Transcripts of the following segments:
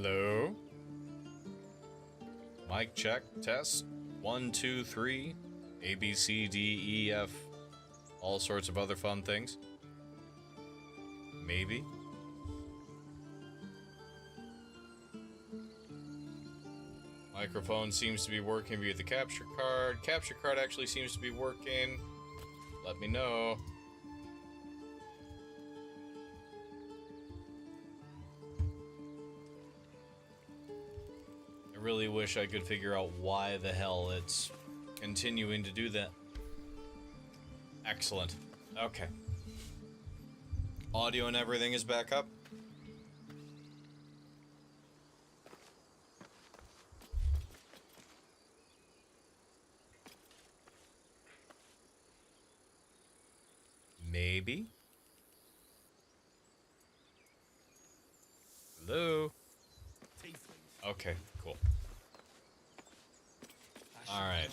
Hello? Mic check, test. 1, 2, 3. A, B, C, D, E, F. All sorts of other fun things. Maybe. Microphone seems to be working via the capture card. Capture card actually seems to be working. Let me know. I really wish I could figure out why the hell it's continuing to do that. Excellent. Okay. Audio and everything is back up. Maybe. Hello? Okay, cool. Alright.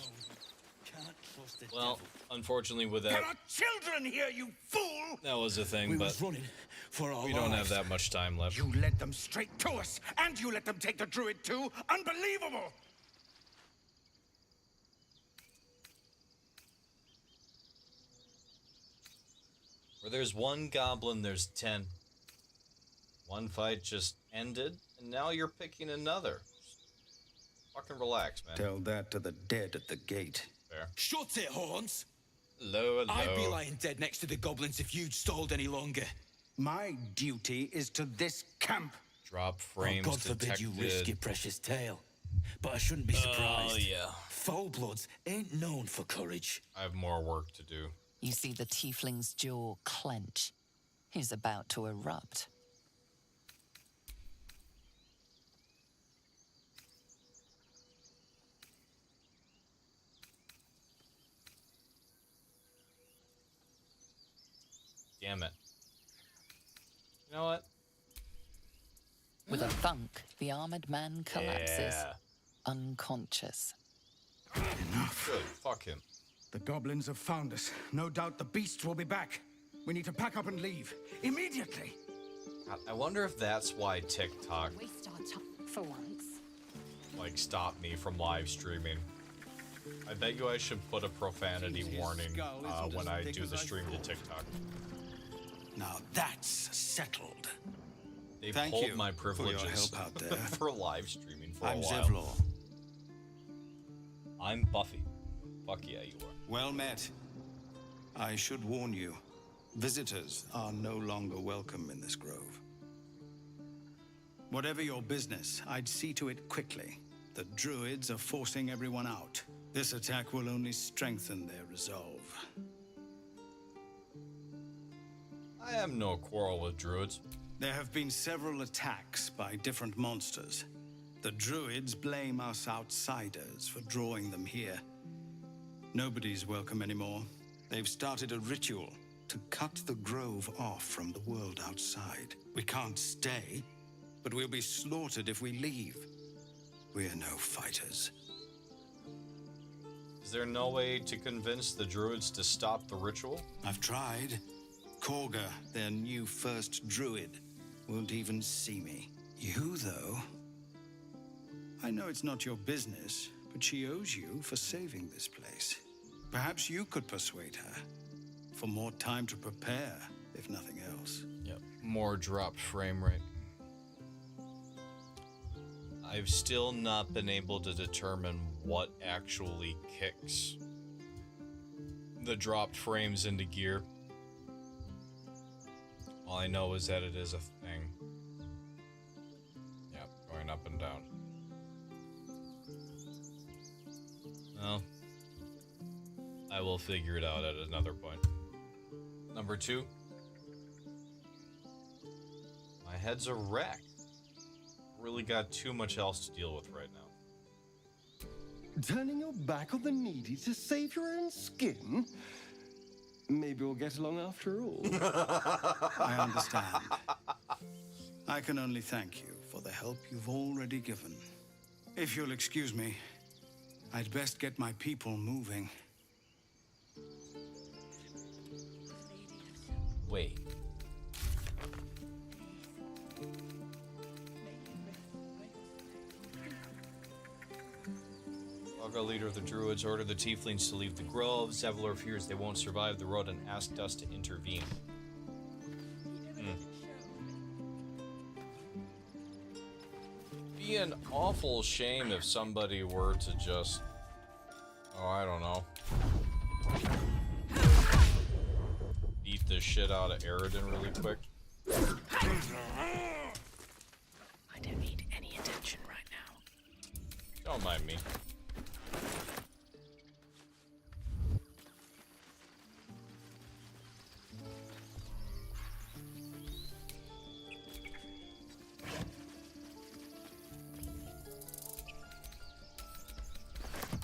Well, unfortunately with that... There are children here, you fool! That was a thing, We but was running for our we don't have lives. that much time left. You led them straight to us, and you let them take the druid too? Unbelievable! Where there's one goblin, there's 10. One fight just ended, and now you're picking another. Fucking relax, man. Tell that to the dead at the gate. Fair. Shut it, Horns! Hello, hello. I'd be lying dead next to the goblins if you'd stalled any longer. My duty is to this camp. Drop frames God forbid detected. you risk your precious tail. But I shouldn't be surprised. Oh, yeah. Foul bloods ain't known for courage. I have more work to do. You see the tiefling's jaw clench. He's about to erupt. Damn it. You know what? With a thunk, the armored man collapses, Yeah. unconscious. Enough. Good. Fuck him. The goblins have found us. No doubt the beasts will be back. We need to pack up and leave. Immediately. God, I wonder if that's why TikTok, Waste our time for once. like, stopped me from live streaming. I bet you I should put a profanity warning when I do the stream to TikTok. Now that's settled. They Thank pulled you my for your privileges help out there. for live streaming for I'm a while. Zevlor. I'm Buffy. Fuck yeah, you are. Well met. I should warn you, visitors are no longer welcome in this grove. Whatever your business, I'd see to it quickly. The druids are forcing everyone out. This attack will only strengthen their resolve. I have no quarrel with druids. There have been several attacks by different monsters. The druids blame us outsiders for drawing them here. Nobody's welcome anymore. They've started a ritual to cut the grove off from the world outside. We can't stay, but we'll be slaughtered if we leave. We're no fighters. Is there no way to convince the druids to stop the ritual? I've tried. Korga, their new first druid, won't even see me. You, though? I know it's not your business, but she owes you for saving this place. Perhaps you could persuade her. For more time to prepare, if nothing else. Yep. More dropped frame rate. I've still not been able to determine what actually kicks the dropped frames into gear. All I know is that it is a thing. Yep, going up and down. Well, I will figure it out at another point. Number 2. My head's a wreck. Really got too much else to deal with right now. Turning your back on the needy to save your own skin? Maybe we'll get along after all. I understand. I can only thank you for the help you've already given. If you'll excuse me, I'd best get my people moving. Wait. Morga, leader of the Druids, ordered the Tieflings to leave the grove. Zevlor fears they won't survive the road and asked us to intervene. Be an awful shame if somebody were to just... Oh, I don't know. Beat the shit out of Aridin really quick. I don't need any attention right now. Don't mind me.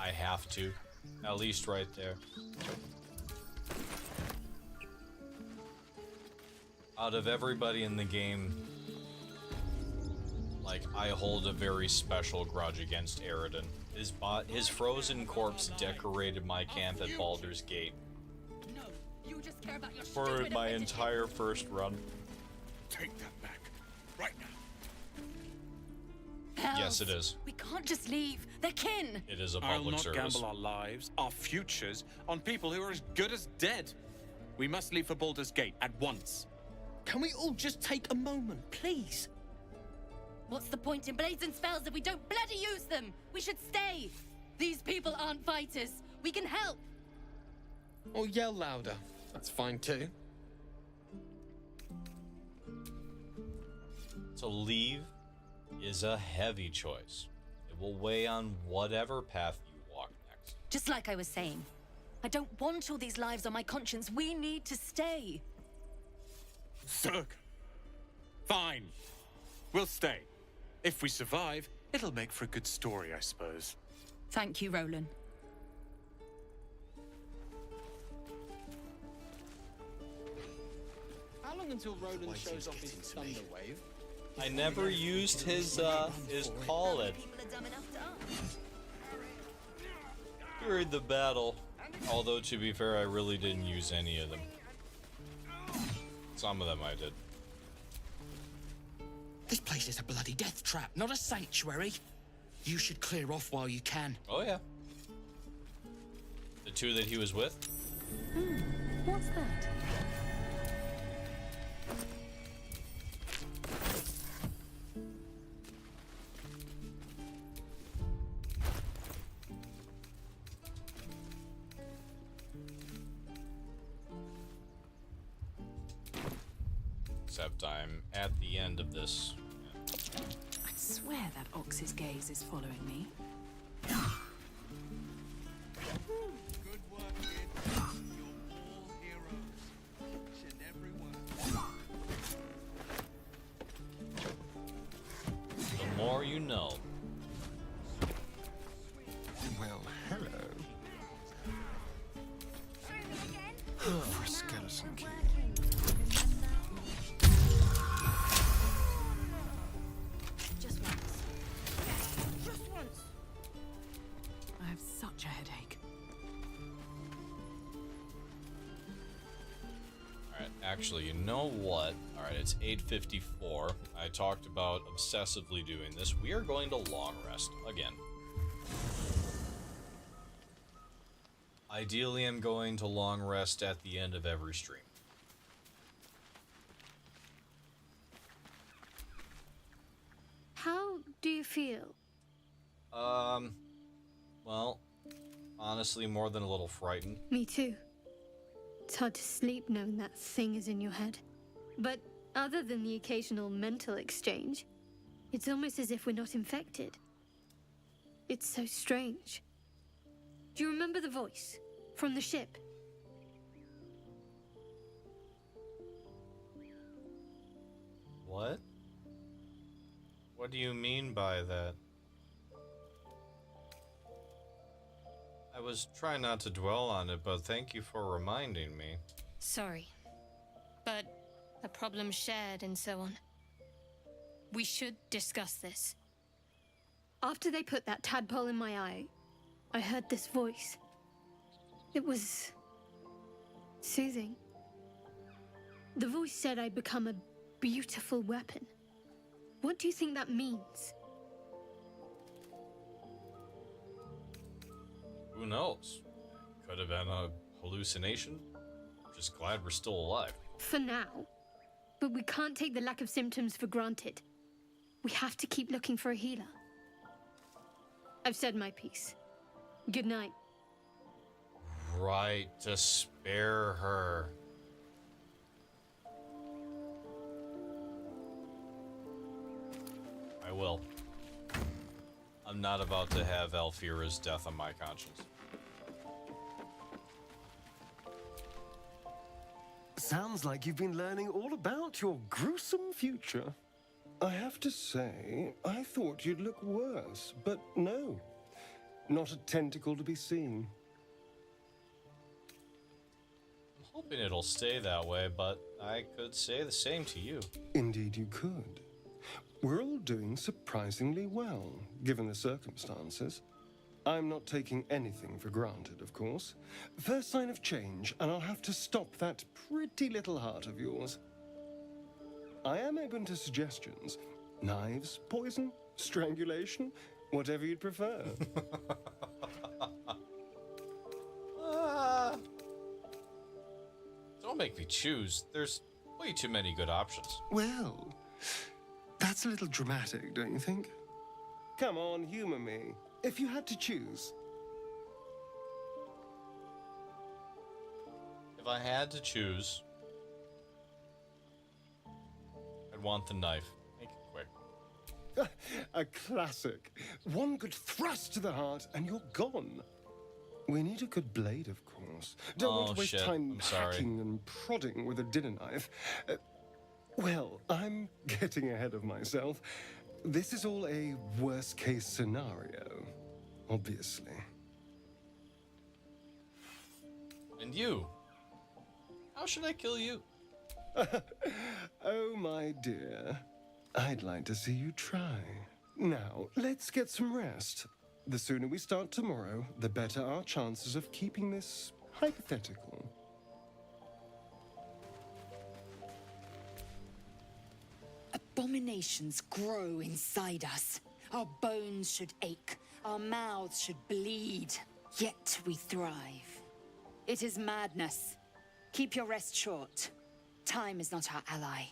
I have to. At least right there. Out of everybody in the game, like, I hold a very special grudge against Aridin. His frozen corpse decorated my camp at Baldur's Gate No, you just care about your for stupid my identity. entire first run. Take that back. Right now. Yes, it is. We can't just leave. They're kin. It is a I'll public not service. gamble our lives, our futures, on people who are as good as dead. We must leave for Baldur's Gate at once. Can we all just take a moment, please? What's the point in blades and spells if we don't bloody use them? We should stay. These people aren't fighters. We can help. Or yell louder. That's fine too. To leave is a heavy choice. It will weigh on whatever path you walk next. Just like I was saying, I don't want all these lives on my conscience. We need to stay. Zerg. Fine. We'll stay. If we survive, it'll make for a good story, I suppose. Thank you, Roland. How long until Roland shows off his thunder wave? I never used his call it during the battle. Although, to be fair, I really didn't use any of them. Some of them I did. This place is a bloody death trap, not a sanctuary. You should clear off while you can. Oh, yeah. The two that he was with? What's that? Except I'm at the end of this. I swear that Ox's gaze is following me. Good work, kid. You're all heroes. Each and every one. The more you know. Well, hello. For a skeleton king. Just once. Just once. I have such a headache. Alright, actually, you know what? Alright, it's 8:54. I talked about obsessively doing this. We are going to long rest again. Ideally, I'm going to long rest at the end of every stream. How do you feel? Well, honestly, more than a little frightened. Me too. It's hard to sleep knowing that thing is in your head. But other than the occasional mental exchange, it's almost as if we're not infected. It's so strange. Do you remember the voice from the ship? What? What do you mean by that? I was trying not to dwell on it, but thank you for reminding me. Sorry. But a problem shared and so on. We should discuss this. After they put that tadpole in my eye, I heard this voice. It was soothing. The voice said I'd become a beautiful weapon. What do you think that means? Who knows? Could have been a hallucination. Just glad we're still alive. For now. But we can't take the lack of symptoms for granted. We have to keep looking for a healer. I've said my piece. Good night. Right, to spare her. I will. I'm not about to have Alfira's death on my conscience. Sounds like you've been learning all about your gruesome future. I have to say, I thought you'd look worse, but no. Not a tentacle to be seen. I'm hoping it'll stay that way, but I could say the same to you. Indeed you could. We're all doing surprisingly well, given the circumstances. I'm not taking anything for granted, of course. First sign of change, and I'll have to stop that pretty little heart of yours. I am open to suggestions. Knives, poison, strangulation, whatever you'd prefer. Don't make me choose. There's way too many good options. Well, that's a little dramatic, don't you think? Come on, humor me. If you had to choose. If I had to choose, I'd want the knife. Make it quick. A classic. One good thrust to the heart and you're gone. We need a good blade, of course. Don't want to waste time hacking and prodding with a dinner knife. Well, I'm getting ahead of myself. This is all a worst-case scenario, obviously. And you? How should I kill you? Oh, my dear. I'd like to see you try. Now, let's get some rest. The sooner we start tomorrow, the better our chances of keeping this hypothetical. Abominations grow inside us. Our bones should ache. Our mouths should bleed. Yet we thrive. It is madness. Keep your rest short. Time is not our ally.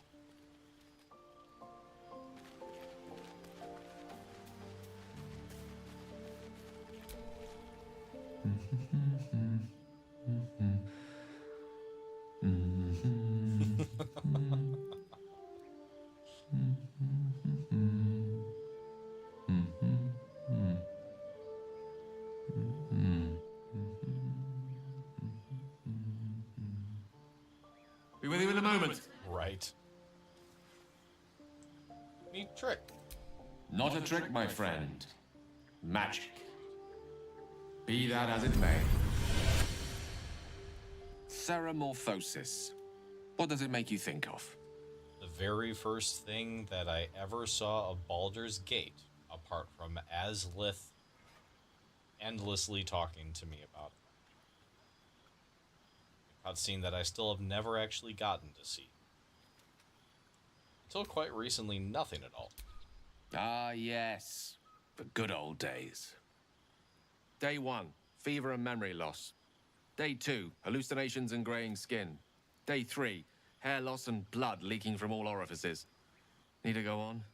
Be with you in a moment. Right. Neat trick. Not a trick, my friend. Magic. Be that as it may. Ceramorphosis. What does it make you think of? The very first thing that I ever saw of Baldur's Gate, apart from Azlith endlessly talking to me about it. A cutscene that I still have never actually gotten to see. Until quite recently, nothing at all. Ah, yes. The good old days. Day 1, fever and memory loss. Day 2, hallucinations and graying skin. Day 3, hair loss and blood leaking from all orifices. Need to go on?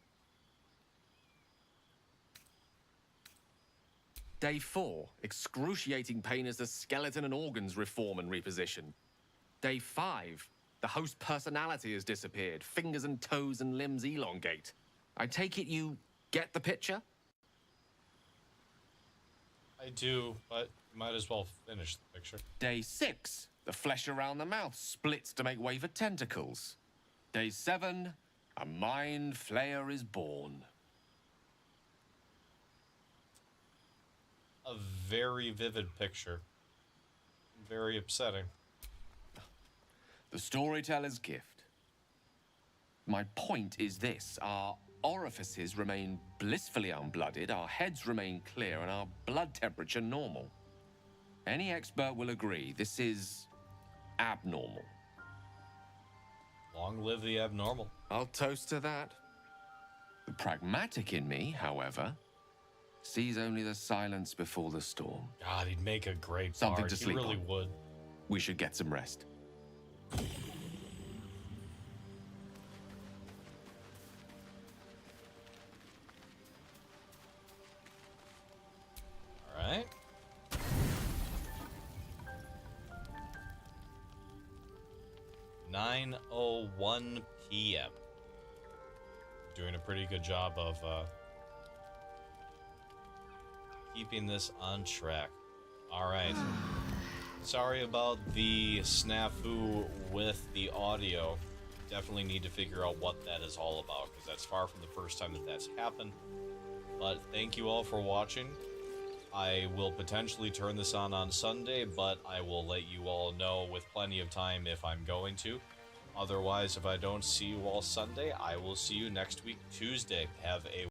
Day 4, excruciating pain as the skeleton and organs reform and reposition. Day 5, the host personality has disappeared. Fingers and toes and limbs elongate. I take it you get the picture? I do, but you might as well finish the picture. Day 6, the flesh around the mouth splits to make way for tentacles. Day 7, a mind flayer is born. A very vivid picture. Very upsetting. The storyteller's gift. My point is this: our orifices remain blissfully unblooded, our heads remain clear, and our blood temperature normal. Any expert will agree this is abnormal. Long live the abnormal. I'll toast to that. The pragmatic in me, however, sees only the silence before the storm. God, he'd make a great Something bard. to sleep He really on. would. We should get some rest. All right. (9:01 p.m.) Doing a pretty good job of keeping this on track. All right. Sorry about the snafu with the audio. Definitely need to figure out what that is all about, because that's far from the first time that that's happened. But thank you all for watching. I will potentially turn this on Sunday, but I will let you all know with plenty of time if I'm going to. Otherwise, if I don't see you all Sunday, I will see you next week, Tuesday. Have a